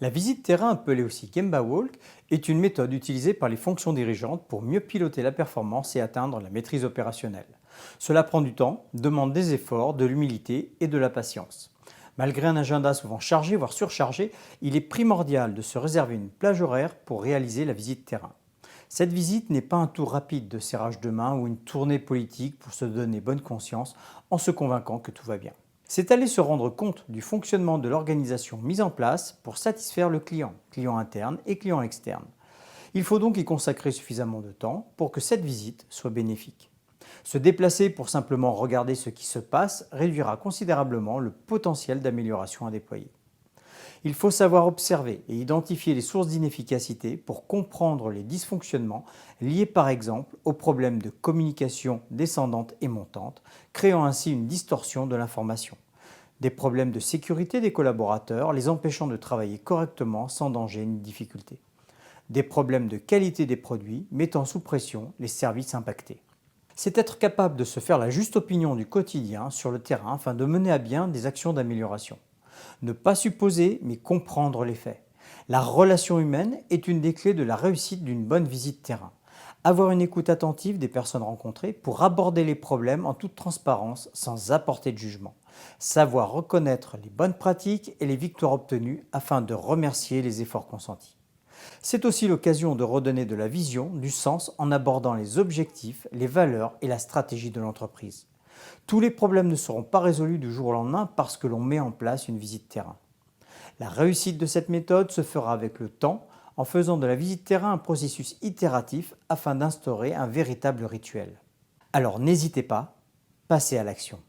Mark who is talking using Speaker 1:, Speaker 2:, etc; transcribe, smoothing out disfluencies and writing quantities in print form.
Speaker 1: La visite terrain, appelée aussi Gemba Walk, est une méthode utilisée par les fonctions dirigeantes pour mieux piloter la performance et atteindre la maîtrise opérationnelle. Cela prend du temps, demande des efforts, de l'humilité et de la patience. Malgré un agenda souvent chargé, voire surchargé, il est primordial de se réserver une plage horaire pour réaliser la visite terrain. Cette visite n'est pas un tour rapide de serrage de main ou une tournée politique pour se donner bonne conscience en se convainquant que tout va bien. C'est aller se rendre compte du fonctionnement de l'organisation mise en place pour satisfaire le client, client interne et client externe. Il faut donc y consacrer suffisamment de temps pour que cette visite soit bénéfique. Se déplacer pour simplement regarder ce qui se passe réduira considérablement le potentiel d'amélioration à déployer. Il faut savoir observer et identifier les sources d'inefficacité pour comprendre les dysfonctionnements liés par exemple aux problèmes de communication descendante et montante, créant ainsi une distorsion de l'information. Des problèmes de sécurité des collaborateurs les empêchant de travailler correctement sans danger ni difficulté. Des problèmes de qualité des produits mettant sous pression les services impactés. C'est être capable de se faire la juste opinion du quotidien sur le terrain afin de mener à bien des actions d'amélioration. Ne pas supposer, mais comprendre les faits. La relation humaine est une des clés de la réussite d'une bonne visite terrain. Avoir une écoute attentive des personnes rencontrées pour aborder les problèmes en toute transparence sans apporter de jugement. Savoir reconnaître les bonnes pratiques et les victoires obtenues afin de remercier les efforts consentis. C'est aussi l'occasion de redonner de la vision, du sens en abordant les objectifs, les valeurs et la stratégie de l'entreprise. Tous les problèmes ne seront pas résolus du jour au lendemain parce que l'on met en place une visite terrain. La réussite de cette méthode se fera avec le temps en faisant de la visite terrain un processus itératif afin d'instaurer un véritable rituel. Alors n'hésitez pas, passez à l'action.